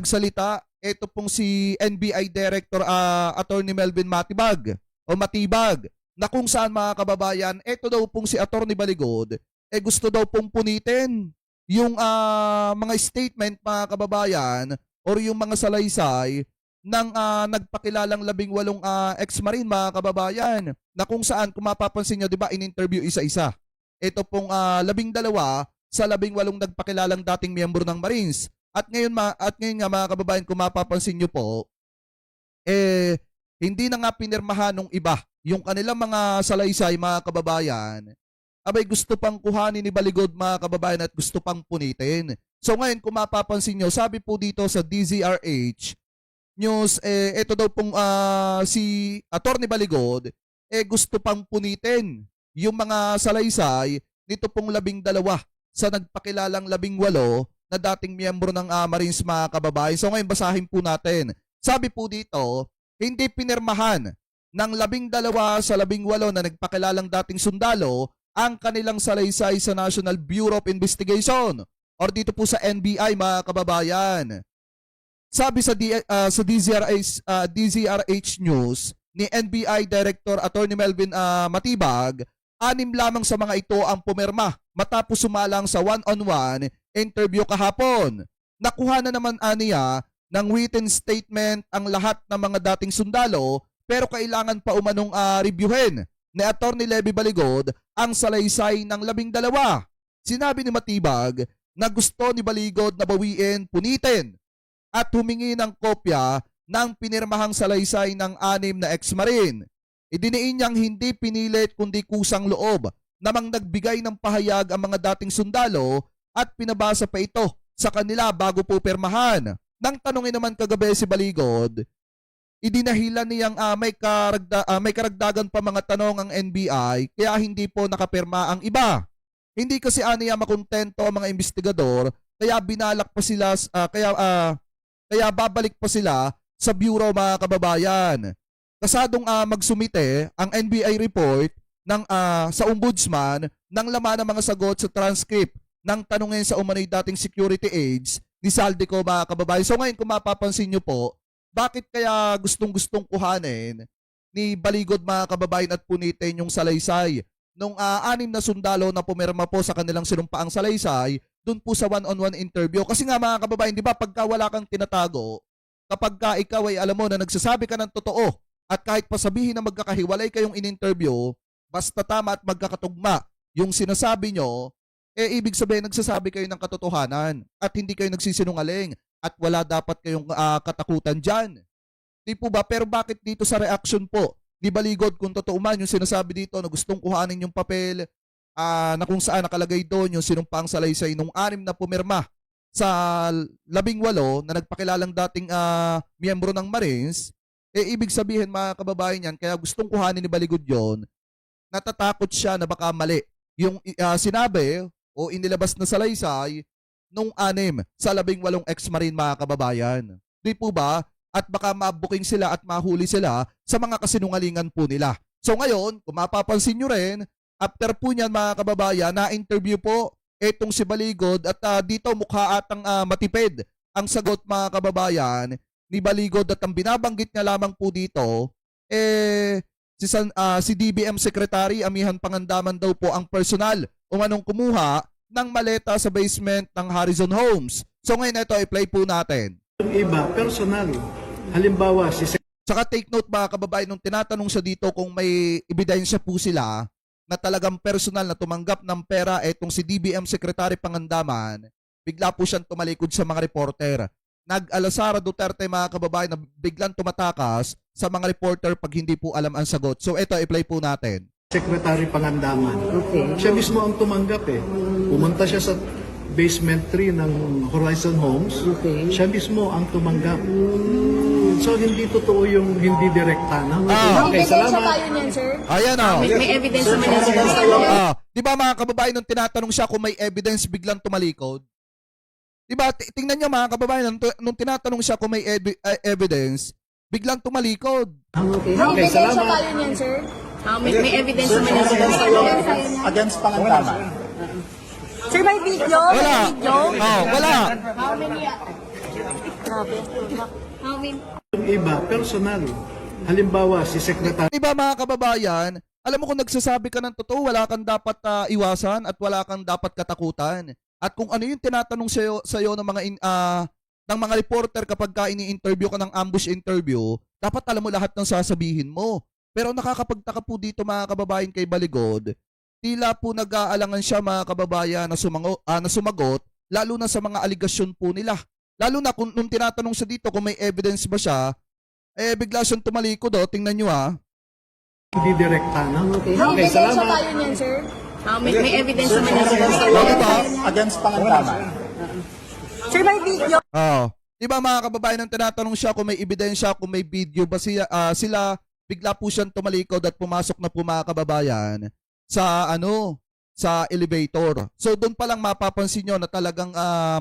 nagsalita, ito pong si NBI Director Attorney Melvin Matibag, na kung saan mga kababayan, ito daw pong si Attorney Baligod, gusto daw pong punitin yung mga statement mga kababayan or yung mga salaysay ng nagpakilalang 18 ex-marine mga kababayan, na kung saan kung mapapansin nyo, di ba, in-interview isa-isa. Ito pong 12 sa 18 nagpakilalang dating miyembro ng Marines. At ngayon nga mga kababayan, kung mapapansin nyo po, hindi na nga pinirmahan ng iba yung kanilang mga salaysay mga kababayan. Abay, gusto pang kuhanin ni Baligod mga kababayan at gusto pang punitin. So ngayon kung mapapansin nyo, sabi po dito sa DZRH News, ito daw pong si Attorney Baligod, gusto pang punitin yung mga salaysay nito pong 12 sa nagpakilalang 18 na dating miyembro ng Marines mga kababayan. So ngayon basahin po natin. Sabi po dito, hindi pinirmahan ng 12 sa 18 na nagpakilalang dating sundalo ang kanilang salaysay sa National Bureau of Investigation or dito po sa NBI mga kababayan. Sabi sa DZRH News ni NBI Director Attorney Melvin Matibag, 6 lamang sa mga ito ang pumirma matapos sumalang sa one-on-one interview kahapon. Nakuha na naman aniya ng written statement ang lahat ng mga dating sundalo, pero kailangan pa umanong reviewin ni Attorney Levy Baligod ang salaysay ng 12. Sinabi ni Matibag na gusto ni Baligod na bawiin, punitin at humingi ng kopya ng pinirmahang salaysay ng 6 na ex-marine. Idiniin niyang hindi pinilit kundi kusang loob namang nagbigay ng pahayag ang mga dating sundalo at pinabasa pa ito sa kanila bago po pirmahan. Nang tanungin naman kagabi si Baligod, idinahilan niyang may karagdagan pa mga tanong ang NBI kaya hindi po nakapirma ang iba. Hindi kasi aniya makontento ang mga investigador kaya binalak pa sila kaya babalik pa sila sa bureau mga kababayan. Kasadong magsumite ang NBI report ng sa ombudsman ng laman ng mga sagot sa transcript ng tanungin sa umano'y dating security aides ni Saldico mga kababayan. So ngayon kung mapapansin nyo po, bakit kaya gustong-gustong kuhanin ni Baligod mga kababayan at punitin yung salaysay nung 6 na sundalo na pumirma po sa kanilang sinumpaang salaysay dun po sa one-on-one interview? Kasi nga mga kababayan, di ba pagka wala kang tinatago, kapag ka ikaw ay alam mo na nagsasabi ka ng totoo at kahit pasabihin na magkakahiwalay kayong in-interview, basta tama at magkakatugma yung sinasabi nyo, ibig sabihin nagsasabi kayo ng katotohanan at hindi kayo nagsisinungaling at wala dapat kayong katakutan dyan. Di po ba? Pero bakit dito sa reaction po ni Baligod, kung totoo man yung sinasabi dito na gustong kuhanin yung papel na kung saan nakalagay doon yung sinumpaang salaysay nung 6 na pumirma sa 18 na nagpakilalang dating miyembro ng Marines, ibig sabihin mga kababayan yan, kaya gustong kuhanin ni Baligod yon, natatakot siya na baka mali yung sinabi o inilabas na salaysay nung 6 sa 18 ex-marine mga kababayan. Di po ba? At baka mabuking sila at mahuli sila sa mga kasinungalingan po nila. So ngayon, kung mapapansin nyo rin, after po niyan mga kababayan, na-interview po etong si Baligod at dito mukha atang matipid ang sagot mga kababayan ni Baligod at ang binabanggit niya lamang po dito, si DBM Secretary Amihan Pangandaman daw po ang personal umanong kumuha ng maleta sa basement ng Harrison Homes. So ngayon ito, i-play po natin. Yung iba, personal. Halimbawa, Saka take note mga kababayan, nung tinatanong siya dito kung may ebidensya po sila na talagang personal na tumanggap ng pera etong si DBM Secretary Pangandaman, bigla po siyang tumalikod sa mga reporter. Nag-Alasara Duterte mga kababayan na biglang tumatakas sa mga reporter pag hindi po alam ang sagot. So ito, i-play po natin. Secretary Pangandaman. Okay. Siya mismo ang tumanggap eh. Pumunta siya sa basement 3 ng Horizon Homes. Okay. Siya mismo ang tumanggap. So hindi totoo yung hindi direkta na. Okay, Ebidensya salamat. tayo niyan, sir. Ayan o. May evidence naman yan, sir. Di ba mga kababayan, nung tinatanong siya kung may evidence, biglang tumalikod? Di ba? Tingnan niyo mga kababayan, nung tinatanong siya kung may evidence, biglang tumalikod. Okay. May Okay, ebidensya salamat. tayo niyan, sir. May evidence naman yan, sir. Against Pangandaman. Sir, may video? Wala. May video? Wala. How many? How many, Yung iba, personal. Halimbawa, si Secretary Diba mga kababayan, alam mo kung nagsasabi ka ng totoo, wala kang dapat iwasan at wala kang dapat katakutan. At kung ano yung tinatanong sa'yo ng ng mga reporter kapag ka ini-interview ka ng ambush interview, dapat alam mo lahat ng sasabihin mo. Pero nakakapagtaka po dito mga kababayan kay Baligod, tila po nag-aalangan siya mga kababayan na sumagot, lalo na sa mga aligasyon po nila. Lalo na kung nung tinatanong siya dito kung may evidence ba siya, bigla siyang tumalikod tingnan nyo hindi direkta na. how many salamat. tayo niyan, sir? May evidence naman yan, sir. Diba? Against pangandaman. Sir, may video. Diba mga kababayan nang tinatanong siya kung may ebidensya, kung may video ba sila bigla po siyang tumalikod at pumasok na po mga kababayan sa elevator. So doon pa lang mapapansin nyo na talagang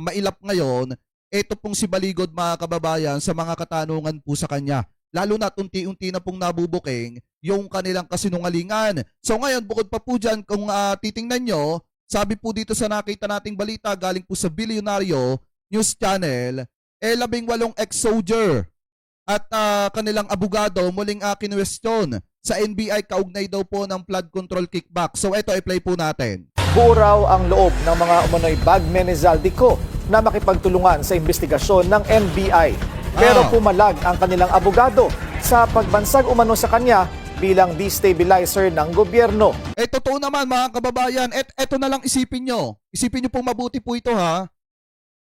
mailap ngayon ito pong si Baligod mga kababayan sa mga katanungan po sa kanya. Lalo na unti-unti na pong nabubuking yung kanilang kasinungalingan. So ngayon bukod pa po dyan kung titingnan nyo, sabi po dito sa nakita nating balita galing po sa Bilyonaryo News Channel, 18 ex-soldier at kanilang abogado muling kinwestiyon sa NBI kaugnay daw po ng flood control kickback. So ito, i-play po natin. Buo raw ang loob ng mga umano'y bagmen ni Zaldico na makipagtulungan sa investigasyon ng NBI. Pero pumalag ang kanilang abogado sa pagbansag umano sa kanya bilang destabilizer ng gobyerno. Totoo naman mga kababayan, eto na lang isipin nyo. Isipin nyo pong mabuti po ito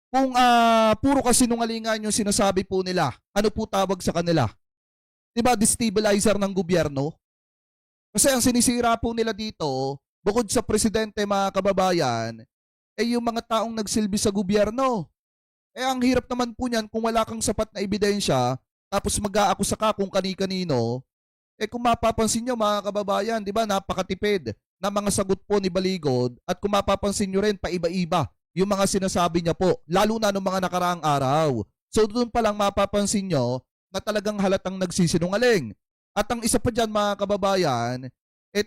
Kung puro kasinungalingan yung sinasabi po nila, ano po tawag sa kanila? Diba destabilizer ng gobyerno? Kasi ang sinisira po nila dito, bukod sa presidente mga kababayan, yung mga taong nagsilbi sa gobyerno. Ang hirap naman po niyan kung wala kang sapat na ebidensya, tapos mag-aakusa ka kung kani-kanino. Kung mapapansin nyo mga kababayan, di ba napakatipid na mga sagot po ni Baligod at kung mapapansin nyo rin paiba-iba yung mga sinasabi niya po, lalo na noong mga nakaraang araw. So doon pa lang mapapansin nyo na talagang halatang nagsisinungaling. At ang isa pa dyan mga kababayan,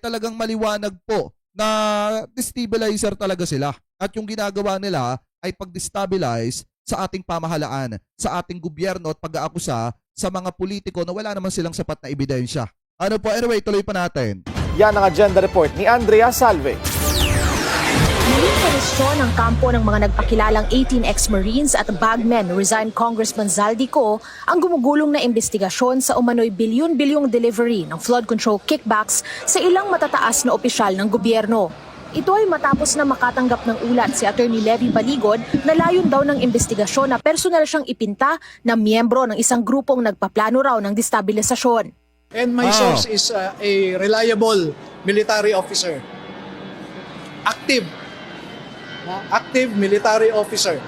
talagang maliwanag po na destabilizer talaga sila. At yung ginagawa nila ay pag-destabilize sa ating pamahalaan, sa ating gobyerno at pag-aakusa sa mga politiko na wala naman silang sapat na ebidensya. Ano po, anyway, tuloy pa natin. Yan ang agenda report ni Andrea Salve. Muling kwestiyon ang kampo ng mga nagpakilalang 18 ex-Marines at bagmen resigned Congressman Zaldico ang gumugulong na investigasyon sa umano'y bilyon-bilyong delivery ng flood control kickbacks sa ilang matataas na opisyal ng gobyerno. Ito ay matapos na makatanggap ng ulat si Attorney Levy Baligod na layon daw ng investigasyon na personal siyang ipinta na miyembro ng isang grupong nagpaplano raw ng destabilisasyon. And my source is a reliable military officer. Active military officer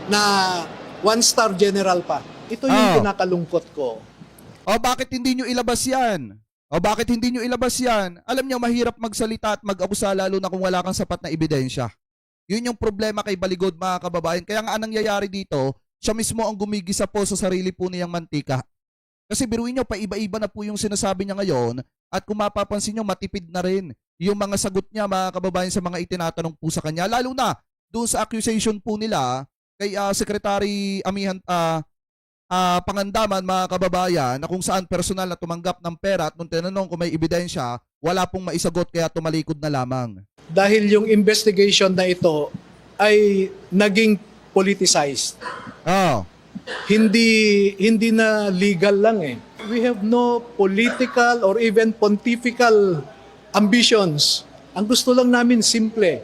na 1-star general pa. Ito yung kinakalungkot ko. Bakit hindi nyo ilabas yan? Bakit hindi nyo ilabas yan? Alam nyo, mahirap magsalita at mag-abusa lalo na kung wala kang sapat na ebidensya. Yun yung problema kay Baligod mga kababayan. Kaya nga anong nangyayari dito, siya mismo ang gumigisa po sa sarili po niyang mantika. Kasi biruin nyo, paiba-iba na po yung sinasabi niya ngayon at kung mapapansin nyo, matipid na rin yung mga sagot niya mga kababayan sa mga itinatanong po sa kanya. Lalo na doon sa accusation po nila kay Secretary Pangandaman mga kababayan na kung saan personal na tumanggap ng pera at nung tinanong kung may ebidensya, wala pong maisagot kaya tumalikod na lamang. Dahil yung investigation na ito ay naging politicized. Hindi na legal lang We have no political or even pontifical ambitions. Ang gusto lang namin simple.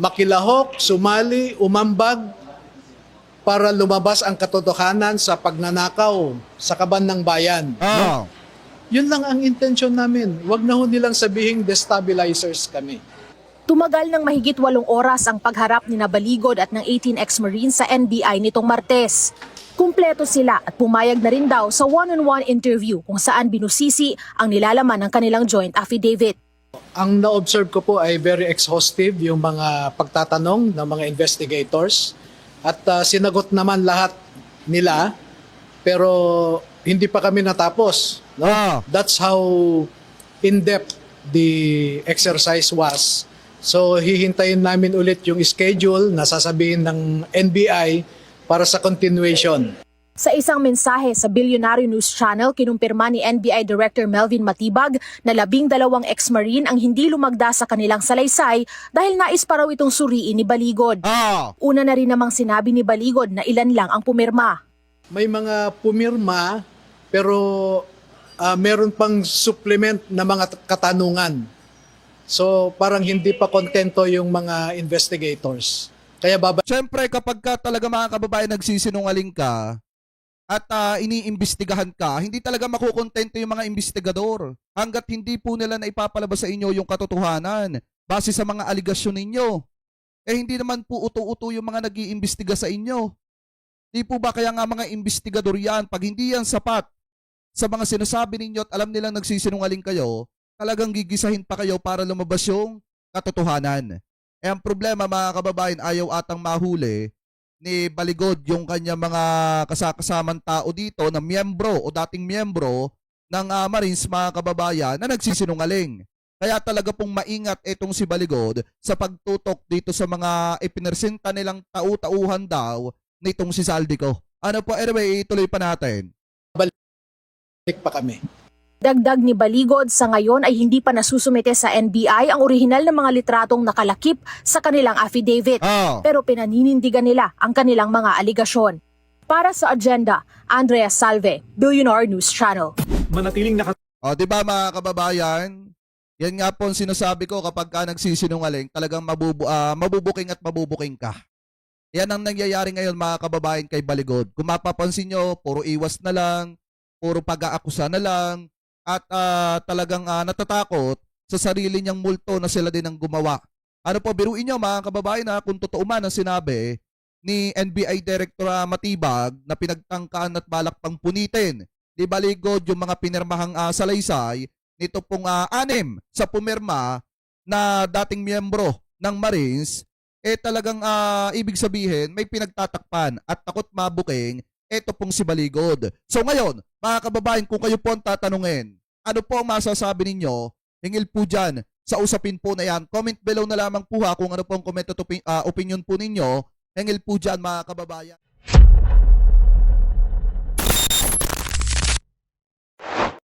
Makilahok, sumali, umambag para lumabas ang katotohanan sa pagnanakaw sa kaban ng bayan. No? Yun lang ang intention namin. Huwag na ho nilang sabihing destabilizers kami. Tumagal ng mahigit 8 oras ang pagharap ni Baligod at ng 18 ex-Marines sa NBI nitong Martes. Kumpleto sila at pumayag na rin daw sa one-on-one interview kung saan binusisi ang nilalaman ng kanilang joint affidavit. Ang na-observe ko po ay very exhaustive yung mga pagtatanong ng mga investigators at sinagot naman lahat nila pero hindi pa kami natapos. No? That's how in-depth the exercise was. So hihintayin namin ulit yung schedule na sasabihin ng NBI para sa continuation. Sa isang mensahe sa Billionaire News Channel, kinumpirma ni NBI Director Melvin Matibag na 12 ex-marine ang hindi lumagda sa kanilang salaysay dahil nais pa raw itong suriin ni Baligod. Una na rin namang sinabi ni Baligod na ilan lang ang pumirma. May mga pumirma pero meron pang supplement na mga katanungan. So parang hindi pa kontento yung mga investigators. Kaya Siyempre, kapag ka talaga mga kababayan nagsisinungaling ka at iniimbestigahan ka, hindi talaga makukontento yung mga investigador hanggat hindi po nila na ipapalabas sa inyo yung katotohanan base sa mga aligasyon ninyo. Eh hindi naman po uto-uto yung mga nag-iimbestiga sa inyo. Di po ba kaya nga mga investigador yan, pag hindi yan sapat sa mga sinasabi ninyo at alam nilang nagsisinungaling kayo, talagang gigisahin pa kayo para lumabas yung katotohanan. Eh ang problema mga kababayan, ayaw atang mahuli ni Baligod yung kanya mga kasakasamang tao dito na miyembro o dating miyembro ng Marines mga kababayan na nagsisinungaling. Kaya talaga pong maingat itong si Baligod sa pagtutok dito sa mga ipinresenta nilang tau-tauhan daw nitong si Zaldico. Ano po, anyway, ituloy pa natin. balik pa kami. Dagdag ni Baligod, sa ngayon ay hindi pa nasusumite sa NBI ang orihinal na mga litratong nakalakip sa kanilang affidavit. Pero pinaninindigan nila ang kanilang mga aligasyon. Para sa agenda, Andrea Salve, Billionaire News Channel. Manatiling O, di ba mga kababayan? Yan nga po ang sinasabi ko kapag ka nagsisinungaling, talagang mabubuking at mabubuking ka. Yan ang nangyayari ngayon mga kababayan kay Baligod. Kung mapapansin nyo, puro iwas na lang, puro pag-aakusa na lang, at talagang natatakot sa sarili niyang multo na sila din ang gumawa. Ano po, biruin nyo mga kababayan na kung totoo man ang sinabi ni NBI Director Matibag na pinagtangkaan at balak pang punitin di Baligod yung mga pinirmahang salaysay nito pong 6 sa pumirma na dating miyembro ng Marines, eh talagang ibig sabihin may pinagtatakpan at takot mabuking ito pong si Baligod. So ngayon, mga kababayan, kung kayo po ang tatanungin, ano po ang masasabi ninyo? Hingil po dyan sa usapin po na yan. Comment below na lamang po kung ano po ang comment at opinion po ninyo. Hingil po dyan mga kababayan.